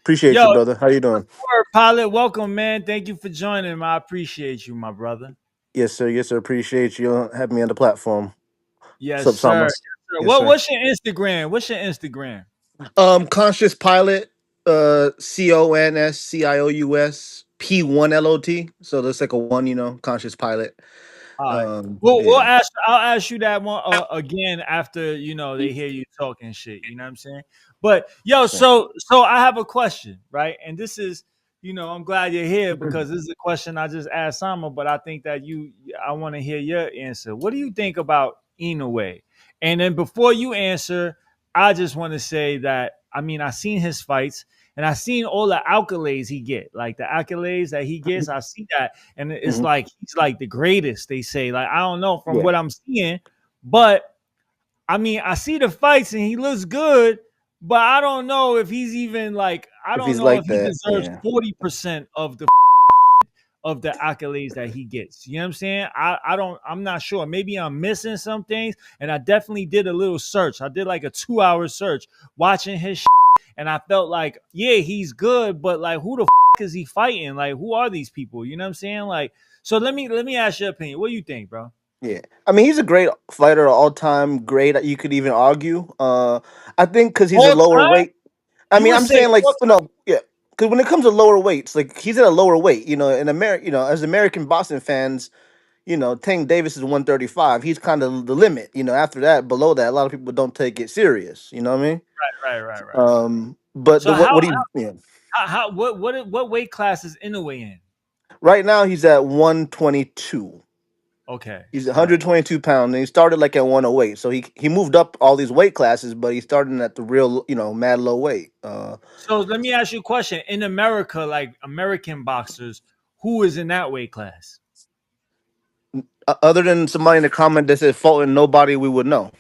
Appreciate Yo, you, brother. How you doing? word, pilot, welcome, man. Thank you for joining. I appreciate you, my brother. Yes, sir. Yes, sir. Appreciate you having me on the platform. What's Yes, up, sir. Sama? Yes, sir. Yes, sir. What's your Instagram? What's your Instagram? Conscious pilot, CONSCIOUS P1LOT. So that's like a one, conscious pilot. All right. We'll Yeah. ask. I'll ask you that one again after they hear you talking shit. You know what I'm saying? But yo, So. so I have a question, right? And this is, I'm glad you're here because this is a question I just asked Sama, but I think that I want to hear your answer. What do you think about Inoue? And then before you answer, I just want to say that I seen his fights and I seen all the accolades he get, like the accolades that he gets. I see that and it's Mhm. like he's like the greatest. They say, like, I don't know from Yeah. what I'm seeing, but I see the fights and he looks good, but I don't know if he's even like I If don't he's know if like he that, deserves yeah. 40% of the accolades that he gets. You know what I'm saying? I'm not sure. Maybe I'm missing some things. And I definitely did a little search. I did like a 2 hour search watching his and I felt like, yeah, he's good, but like who the is he fighting? Like, who are these people? You know what I'm saying? Like, so let me ask your opinion. What do you think, bro? Yeah. I mean, he's a great fighter, all time great. You could even argue. I think because he's a All lower time? weight. I You mean, would I'm say saying like all time. yeah, because when it comes to lower weights, like he's at a lower weight. In America, as American boxing fans, Tank Davis is 135. He's kind of the limit. After that, below that, a lot of people don't take it serious. You know what I mean? Right. But So the what he what weight class is Inoue in? right now he's at 122. Okay. He's Right. 122 pounds, and he started like at 108. So he moved up all these weight classes, but he's starting at the real, mad low weight. So let me ask you a question. In America, like American boxers, who is in that weight class? Other than somebody in the comment that said Fulton, nobody we would know.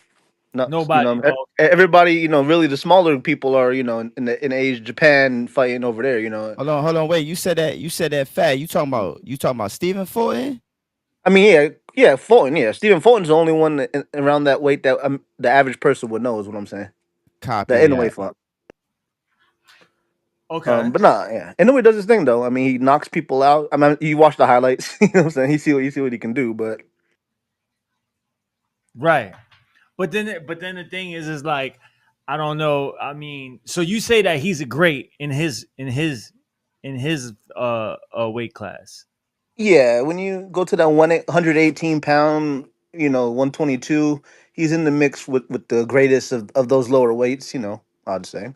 No, Nobody. Oh, everybody, really the smaller people are, in age Japan fighting over there. Hold on, wait. You said that fat. You talking about Stephen Fulton? I mean, yeah, yeah, Fulton, yeah, Stephen Fulton's the only one around that weight that the average person would know is what I'm saying. Copy That anyway, that. fought. okay. But nah, yeah. Anyway, does his thing though. I mean, he knocks people out. I mean, you watch the highlights. You know what I'm saying? You see what he can do. But Right. But then the thing is like, I don't know. So you say that he's a great in his weight class. yeah, when you go to that 118 pound, 122, he's in the mix with the greatest of those lower weights. I'd say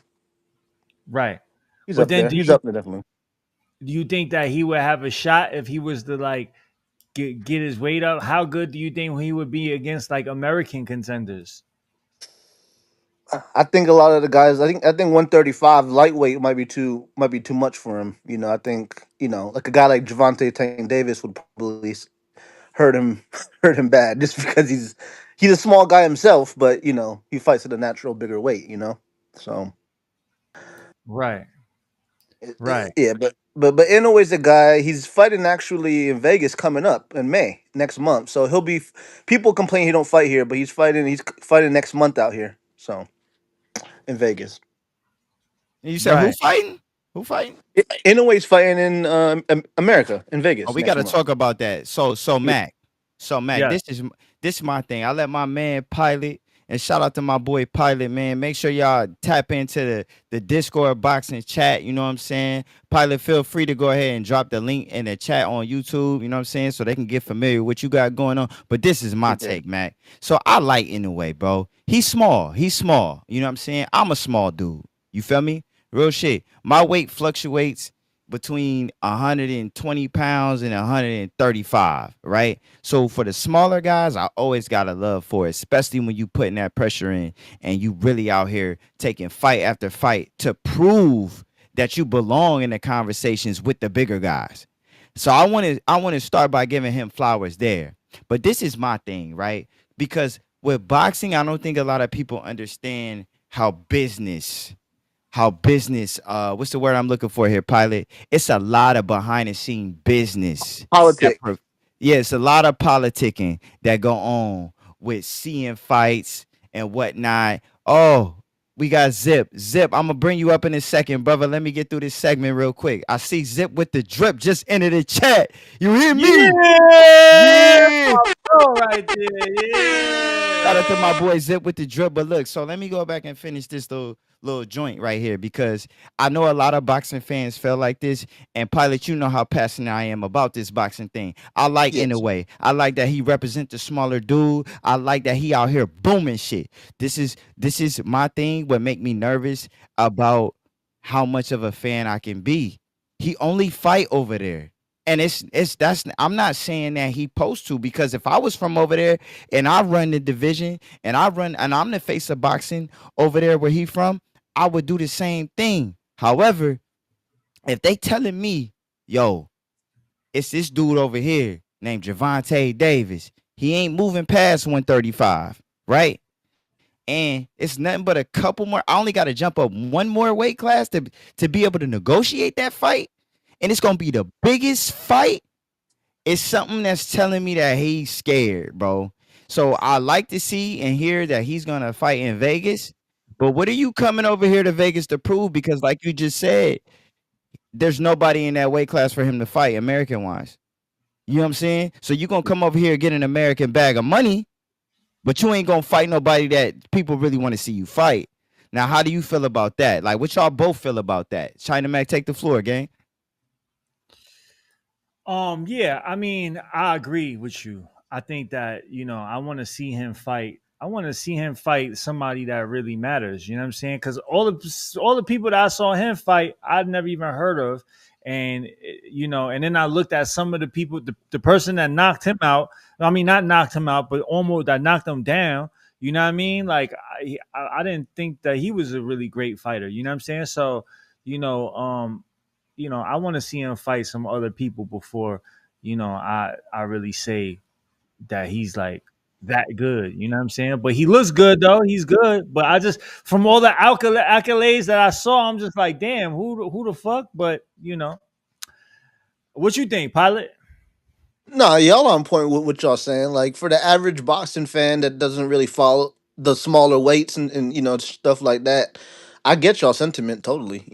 Right. he's But up then there. do He's you up there definitely. do you think that he would have a shot if he was to like get his weight up? How good do you think he would be against like American contenders? I think a lot of the guys. I think 135 lightweight might be too much for him. I think like a guy like Javante Tank Davis would probably hurt him hurt him bad just because he's a small guy himself, but he fights at a natural bigger weight. So Right. Right. yeah, but Inoue's a guy. He's fighting actually in Vegas coming up in May next month. So he'll be. People complain he don't fight here, but he's fighting. He's fighting next month out here. So in Vegas. And you said who Right. fighting? Who fighting? Inoue's fighting in America in Oh, Vegas we next gotta month. talk about that. So Yeah. Mac. So Mac, Yes. this is my thing. I let my man Pilot and shout out to my boy Pilot, man. Make sure y'all tap into the Discord boxing chat. You know what I'm saying? Pilot, feel free to go ahead and drop the link in the chat on YouTube. You know what I'm saying? So they can get familiar with what you got going on. But this is my Okay. take, Mac. So I like in a way, bro. He's small. He's small. You know what I'm saying? I'm a small dude. You feel me? Real shit. My weight fluctuates between 120 pounds and 135, right? So for the smaller guys, I always got a love for it, especially when you putting that pressure in and you really out here taking fight after fight to prove that you belong in the conversations with the bigger guys. So I want to start by giving him flowers there. But this is my thing, right? Because with boxing, I don't think a lot of people understand how business what's the word I'm looking for here, Pilot? It's a lot of behind the scene business that Politics. yeah, it's a lot of politicking that go on with seeing fights and whatnot. Oh, We got Zip. Zip, I'm gonna bring you up in a second, brother. Let me get through this segment real quick. I see Zip with the drip just entered the chat. You hear me? Yeah, Yeah. all right there. Shout out to my Yeah. boy Zip with the drip. But look, so let me go back and finish this little joint right here because I know a lot of boxing fans felt like this. And Pilot, you know how passionate I am about this boxing thing. I like in a Yes. way. I like that he represents the smaller dude. I like that he out here booming shit. This is my thing. What make me nervous about how much of a fan I can be. He only fight over there. And it's that's I'm not saying that he supposed to because if I was from over there and I run the division and I'm the face of boxing over there where he from, I would do the same thing. However, if they telling me, yo, it's this dude over here named Javante Davis, he ain't moving past 135, right? And it's nothing but a couple more. I only got to jump up one more weight class to be able to negotiate that fight, and it's gonna be the biggest fight. It's something that's telling me that he's scared, bro. So I like to see and hear that he's gonna fight in Vegas. But what are you coming over here to Vegas to prove? Because like you just said, there's nobody in that weight class for him to fight, American wise. You know what I'm saying? So you gonna come over here get an American bag of money, but you ain't gonna fight nobody that people really want to see you fight. Now, how do you feel about that? Like, what y'all both feel about that? China Mac, take the floor, gang. Yeah, I mean, I agree with you. I think that, I want to see him fight. I want to see him fight somebody that really matters. You know what I'm saying? Because all the people that I saw him fight, I'd never even heard of, and and then I looked at some of the people, the person that knocked him out. I mean, not knocked him out, but almost that knocked him down. You know what I mean? Like I didn't think that he was a really great fighter. You know what I'm saying? So, you know, um, I want to see him fight some other people before, I really say that he's like that good. You know what I'm saying? But he looks good though. He's good. But I just from all the accolades that I saw, I'm just like, damn, who the fuck? But what you think, Pilot? No, y'all on point with what y'all saying. Like for the average boxing fan that doesn't really follow the smaller weights and stuff like that, I get y'all sentiment totally.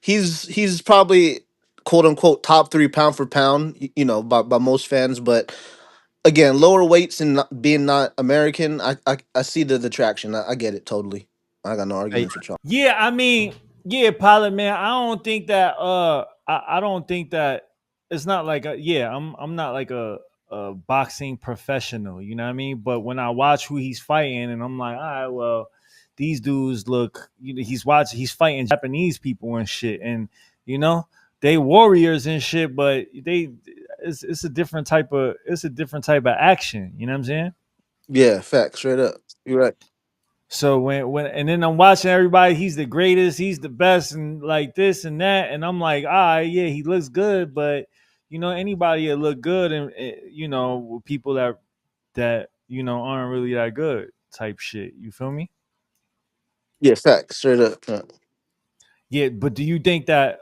He's probably quote unquote top three pound for pound. By most fans, but again, lower weights and being not American, I see the traction. I get it totally. I got no Hey, arguments with y'all. Yeah, I mean, yeah, Pilot man. I don't think that it's not like I'm not like a boxing professional, you know what I mean? But when I watch who he's fighting and I'm like, all right, well, these dudes look, he's fighting Japanese people and shit, and you know, they warriors and shit, but it's a different type of action, you know what I'm saying? Yeah, facts, straight up. You're right. So when and then I'm watching everybody, he's the greatest, he's the best, and like this and that, and I'm like, yeah, he looks good, but anybody that look good, and with people that aren't really that good, type shit. You feel me? Yeah, facts, straight up. Yeah. Yeah, but do you think that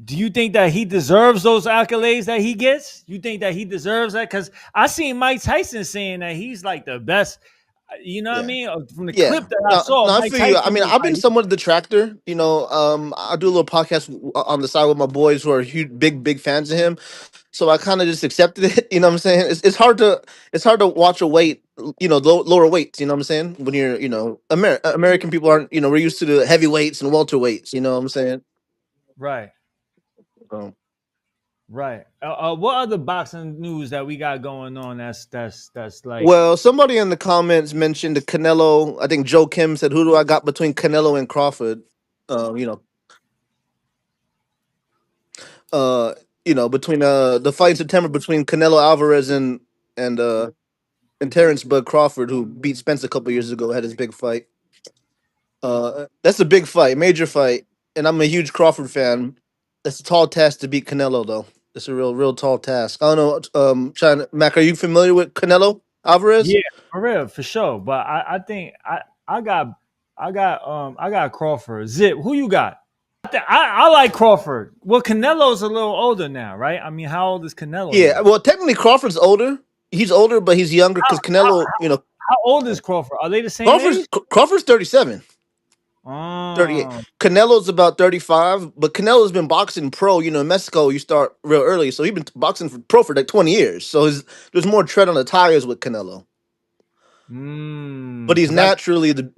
do you think that he deserves those accolades that he gets? You think that he deserves that? Because I seen Mike Tyson saying that he's like the best. You know what I Yeah. mean? From the Yeah. clip that I No, saw, no, I Mike feel you. I Tyson mean, was I've been like, somewhat a detractor. I do a little podcast on the side with my boys who are huge, big fans of him. So I kind of just accepted it. You know what I'm saying? It's hard to watch a weight. Lower weights. You know what I'm saying? When you're American people aren't. We're used to the heavyweights and welterweights. You know what I'm saying? right, Um, right. What other boxing news that we got going on? That's like, well, somebody in the comments mentioned the Canelo. I think Joe Kim said, "Who do I got between Canelo and Crawford?" Uh, you know, uh, between the fight in September between Canelo Alvarez and Terrence Bud Crawford, who beat Spence a couple years ago, had his big fight. That's a big fight, major fight, and I'm a huge Crawford fan. It's a tall task to beat Canelo, though. It's a real tall task. I don't know, China Mac. Are you familiar with Canelo Alvarez? yeah, for real, for sure. But I think I got Crawford. Zip, who you got? I like Crawford. Well, Canelo's a little older now, right? I mean, how old is Canelo Yeah. now? Well, technically Crawford's older. He's older, but he's younger because Canelo. How old is Crawford? Are they the same Crawford's age? Crawford's 37, 38. Oh, Canelo's about 35, but Canelo's been boxing pro. You know, in Mexico, you start real early, so he's been boxing for pro for like 20 years. So there's more tread on the tires with Canelo. But because I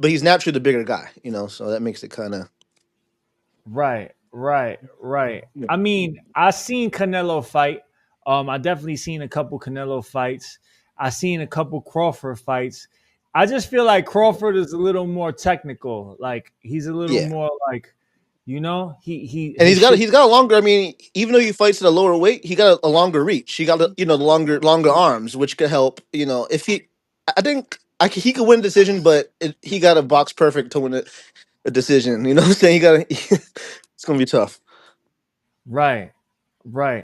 he's naturally the bigger guy. You know, so that makes it kind of right. I mean, I seen Canelo fight. I definitely seen a couple Canelo fights. I seen a couple Crawford fights. I just feel like Crawford is a little more technical. Like he's a little yeah. more like, he And his shit. he's got a longer. I mean, even though he fights at a lower weight, he got a longer reach. He got the longer arms, which could help. You know, if he, I think he could win a decision, but he got a box perfect to win a decision. You know what I'm saying? He got it's gonna be tough. Right, right.